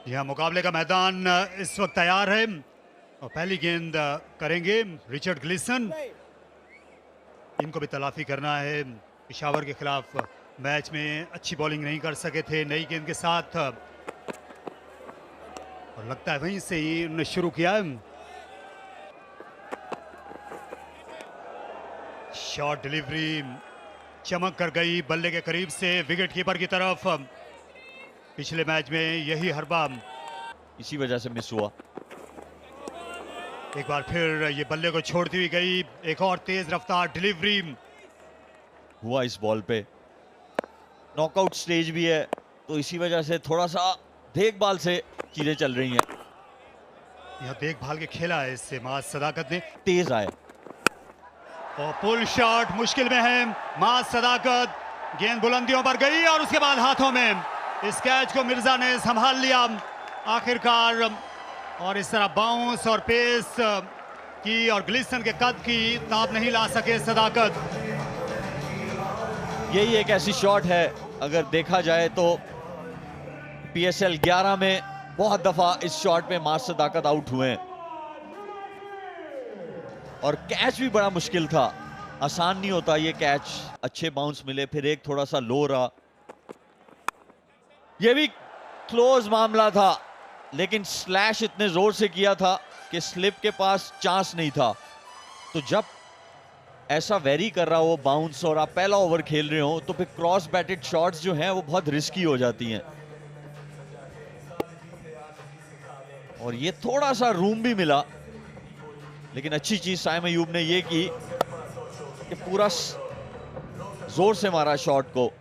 यह मुकाबले का मैदान इस वक्त तैयार है और पहली गेंद करेंगे रिचर्ड ग्लीसन। इनको भी तलाफी करना है। पेशावर के खिलाफ मैच में अच्छी बॉलिंग नहीं कर सके थे नई गेंद के साथ, और लगता है वहीं से ही उन्होंने शुरू किया। शॉट डिलीवरी चमक कर गई बल्ले के करीब से विकेट कीपर की तरफ। पिछले मैच में यही हरबा इसी वजह से मिस हुआ। एक बार फिर ये बल्ले को छोड़ती हुई गई। एक और तेज रफ्तार डिलीवरी हुआ इस बॉल पे। नॉकआउट स्टेज भी है तो इसी वजह से थोड़ा सा देखभाल से चीजें चल रही हैं। यह देखभाल के खेला है इससे माज सदाकत ने। तेज आए और पुल शॉट मुश्किल में है। माज सदाकत, गेंद बुलंदियों पर गई और उसके बाद हाथों में। इस कैच को मिर्जा ने संभाल लिया आखिरकार, और इस तरह बाउंस और पेस की और ग्लिसन के कद की ताप नहीं ला सके सदाकत। यही एक ऐसी शॉट है, अगर देखा जाए तो PSL 11 में बहुत दफा इस शॉट में माज सदाकत आउट हुए हैं और कैच भी बड़ा मुश्किल था। आसान नहीं होता ये कैच। अच्छे बाउंस मिले, फिर एक थोड़ा सा लो रहा। ये भी क्लोज मामला था, लेकिन स्लैश इतने जोर से किया था कि स्लिप के पास चांस नहीं था। तो जब ऐसा वेरी कर रहा हो बाउंस और आप पहला ओवर खेल रहे हो तो फिर क्रॉस बैटेड शॉट्स जो हैं वो बहुत रिस्की हो जाती हैं। और ये थोड़ा सा रूम भी मिला, लेकिन अच्छी चीज साइम अयूब ने ये की कि पूरा जोर से मारा शॉट को।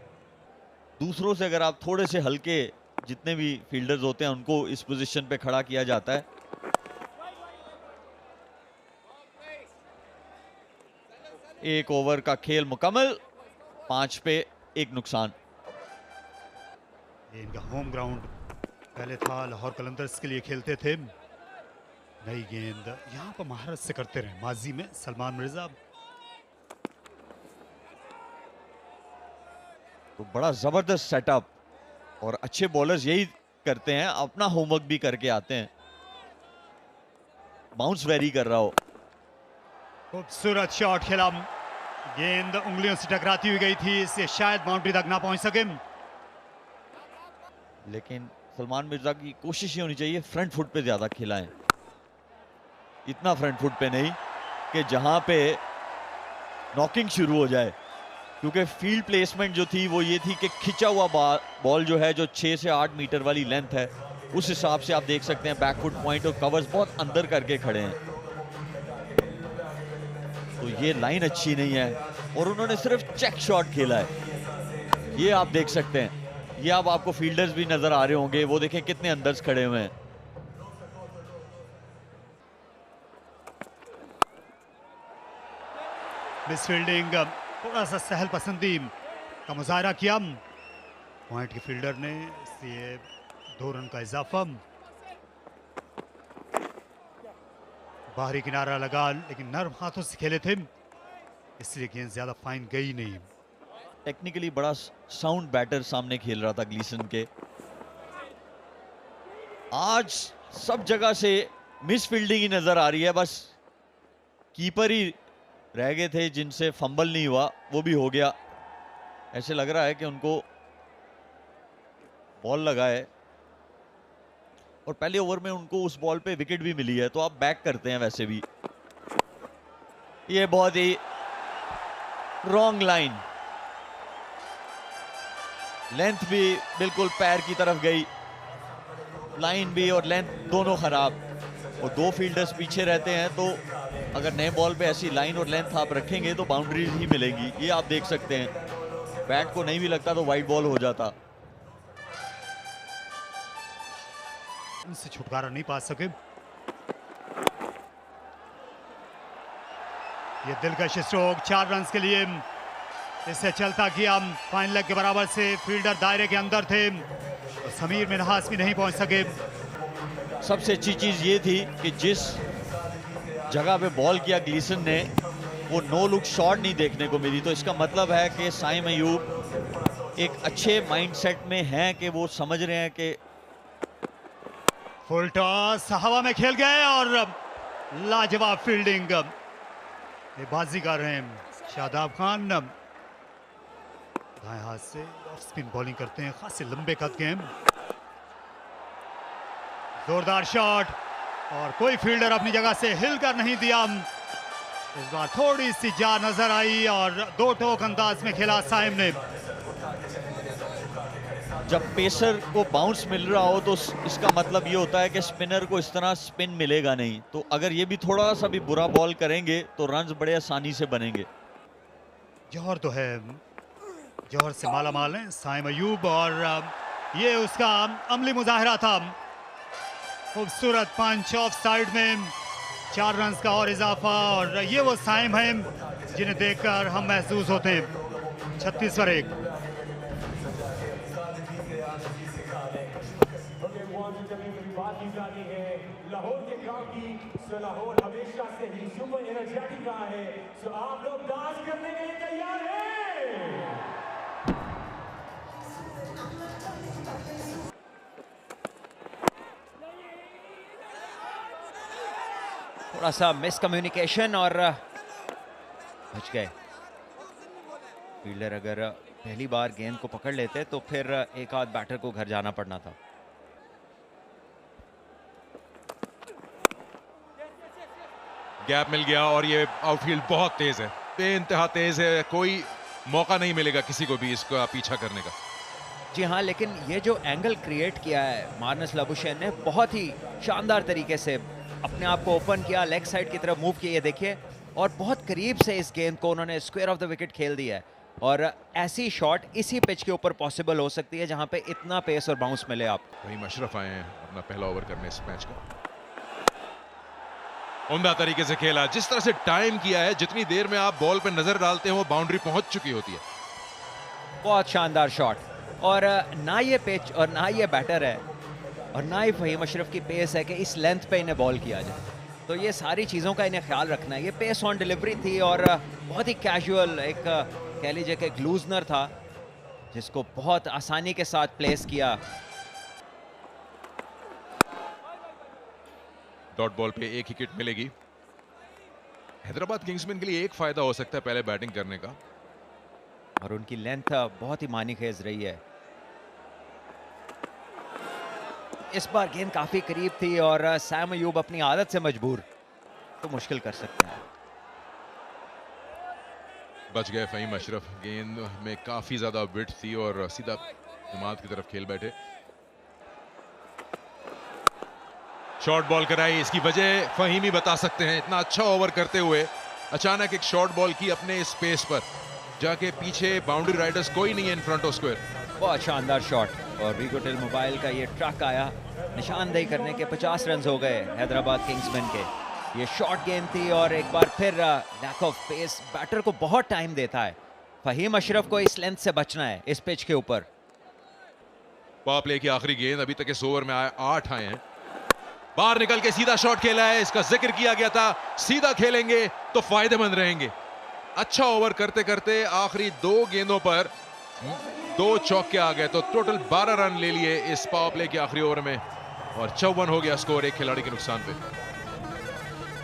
दूसरों से अगर आप थोड़े से हल्के, जितने भी फील्डर्स होते हैं उनको इस पोजीशन पे खड़ा किया जाता है। एक ओवर का खेल मुकम्मल, 5 पे 1 नुकसान। ये इनका होम ग्राउंड पहले था, लाहौर कलंदर्स के लिए खेलते थे। नई गेंद यहां पर महारत से करते रहे माजी में सलमान मिर्जा। तो बड़ा जबरदस्त सेटअप, और अच्छे बॉलर्स यही करते हैं, अपना होमवर्क भी करके आते हैं। बाउंस वेरी कर रहा हो। खूबसूरत शॉट खेला। गेंद उंगलियों से टकराती हुई गई थी, इससे शायद बाउंड्री तक ना पहुंच सके। लेकिन सलमान मिर्जा की कोशिश ये होनी चाहिए फ्रंट फुट पे ज्यादा खिलाएं। इतना फ्रंट फुट पे नहीं कि जहां पे नॉकिंग शुरू हो जाए, क्योंकि फील्ड प्लेसमेंट जो थी वो ये थी कि खिंचा हुआ बॉल जो है, जो 6 से 8 मीटर वाली लेंथ है, उस हिसाब से आप देख सकते हैं बैकफुट पॉइंट और कवर्स बहुत अंदर करके खड़े हैं। तो ये लाइन अच्छी नहीं है और उन्होंने सिर्फ चेक शॉट खेला है। ये आप देख सकते हैं। ये अब आपको फील्डर्स भी नजर आ रहे होंगे, वो देखें कितने अंदर खड़े हुए हैं। मिस फील्डिंग, थोड़ा सा सहल पसंदी का मुजाहरा किया पॉइंट के फील्डर ने, इसलिए 2 रन का इजाफा। बाहरी किनारा लगा, लेकिन नर्म हाथों से खेले थे, इसलिए गेंद ज्यादा फाइन गई नहीं। टेक्निकली बड़ा साउंड बैटर सामने खेल रहा था ग्लीसन के। आज सब जगह से मिस फील्डिंग ही नजर आ रही है, बस कीपर ही रह गए थे जिनसे फंबल नहीं हुआ, वो भी हो गया। ऐसे लग रहा है कि उनको बॉल लगा है और पहले ओवर में उनको उस बॉल पे विकेट भी मिली है, तो आप बैक करते हैं वैसे भी। ये बहुत ही रॉन्ग लाइन, लेंथ भी बिल्कुल पैर की तरफ गई, लाइन भी और लेंथ दोनों खराब। और 2 फील्डर्स पीछे रहते हैं तो अगर नए बॉल पे ऐसी लाइन और लेंथ आप रखेंगे तो बाउंड्रीज ही मिलेगी। ये आप देख सकते हैं, बैट को नहीं भी लगता तो वाइड बॉल हो जाता। इनसे छुटकारा नहीं पा सके। ये दिलकश स्ट्रोक 4 रन के लिए, इससे चलता किया फाइन लेग के बराबर से। फील्डर दायरे के अंदर थे और समीर मिन्हास भी नहीं पहुंच सके। सबसे अच्छी चीज ये थी कि जिस जगह पे बॉल किया ग्लीसन ने, वो नो लुक शॉट नहीं देखने को मिली। तो इसका मतलब है कि साइम अयूब एक अच्छे माइंडसेट में हैं कि वो समझ रहे हैं कि फुल टॉस हवा में खेल गए और लाजवाब फील्डिंग। ये बाजी कर रहे हैं शादाब खान, दाएं हाथ से ऑफ स्पिन बॉलिंग करते हैं, खासे लंबे कद के हैं। जोरदार शॉट और कोई फील्डर अपनी जगह से हिलकर नहीं दिया। इस बार थोड़ी सी जा नजर आई और दो टोक अंदाज में खेला साइम ने। जब पेसर को बाउंस मिल रहा हो तो इसका मतलब ये होता है कि स्पिनर को इस तरह स्पिन मिलेगा नहीं, तो अगर ये भी थोड़ा सा भी बुरा बॉल करेंगे तो रन्स बड़े आसानी से बनेंगे। जौहर तो है, जौहर से माला माल है साइम अयूब और ये उसका अमली मुजाहरा था। खूबसूरत पंच ऑफ साइड में 4 रन्स का और इजाफा, और ये वो साइम हैं जिन्हें देखकर हम महसूस होते हैं 36 पर 1। लाहौर के गांव की सो लाहौर हमेशा से ही सुपर एनर्जेटिक रहा है, सो आप लोग डांस करने के लिए तैयार हैं? थोड़ा सा मिसकम्युनिकेशन और बच गए। फील्डर अगर पहली बार गेंद को पकड़ लेते तो फिर एक आध बैटर को घर जाना पड़ना था। गैप मिल गया और ये आउटफील्ड बहुत तेज है, बेइंतहा तेज है, कोई मौका नहीं मिलेगा किसी को भी इसका पीछा करने का। जी हाँ, लेकिन ये जो एंगल क्रिएट किया है मार्नस लाबुशेन ने, बहुत ही शानदार तरीके से अपने आप को ओपन किया, लेग साइड की तरफ मूव किया, ये देखिए, और बहुत करीब से इस गेंद को उन्होंने स्क्वायर ऑफ द विकेट खेल दिया है। और ऐसी शॉट इसी पिच के ऊपर पॉसिबल हो सकती है जहां पे इतना पेस और बाउंस मिले आपको। वहीं अशरफ आए हैं अपना पहला ओवर करने इस मैच का। उम्दा तरीके से खेला, जिस तरह से टाइम किया है, जितनी देर में आप बॉल पे नजर डालते हैं वो बाउंड्री पहुंच चुकी होती है। बहुत शानदार शॉट, और ना ये पिच और ना ये बैटर है और ना ही फहीम अशरफ की पेस है कि इस लेंथ पे इन्हें बॉल किया जाए, तो ये सारी चीज़ों का इन्हें ख्याल रखना है। ये पेस ऑन डिलीवरी थी और बहुत ही कैजुअल, एक कह लीजिए कि एक लूजनर था जिसको बहुत आसानी के साथ प्लेस किया। डॉट बॉल पे एक विकेट मिलेगी। हैदराबाद किंग्समैन के लिए एक फायदा हो सकता है पहले बैटिंग करने का, और उनकी लेंथ बहुत ही मानीखेज रही है। इस बार गेंद काफी करीब थी और सैम अयूब अपनी आदत से मजबूर, तो मुश्किल कर सकते हैं। बच गए फहीम अशरफ, गेंद में काफी ज्यादा विड्थ थी और सीधा जमात की तरफ खेल बैठे। शॉर्ट बॉल कराई, इसकी वजह फहीम ही बता सकते हैं। इतना अच्छा ओवर करते हुए अचानक एक शॉर्ट बॉल की अपने स्पेस पर जाके, पीछे बाउंड्री राइडर्स कोई नहीं है इन फ्रंट ऑफ स्क्वायर। बहुत शानदार शॉट, और वीगो टेलमोबाइल का ये ट्रक आया निशानदेही करने के 50 रन हो गए हैदराबाद किंग्समैन के। ये शॉर्ट गेंद थी और एक बार फिर लैक ऑफ पेस बैटर को बहुत टाइम देता है। फहीम अशरफ को इस लेंथ से बचना है इस पिच के ऊपर। पावर प्ले की आखिरी गेंद, अभी तक इस ओवर में 8 आए हैं। बाहर निकल के सीधा शॉट खेला है, इसका जिक्र किया गया था, सीधा खेलेंगे तो फायदेमंद रहेंगे। अच्छा ओवर करते करते आखिरी 2 गेंदों पर 2 चौके आ गए, तो टोटल 12 रन ले लिए इस पावर प्ले के आखिरी ओवर में, और 54 हो गया स्कोर एक खिलाड़ी के नुकसान पे।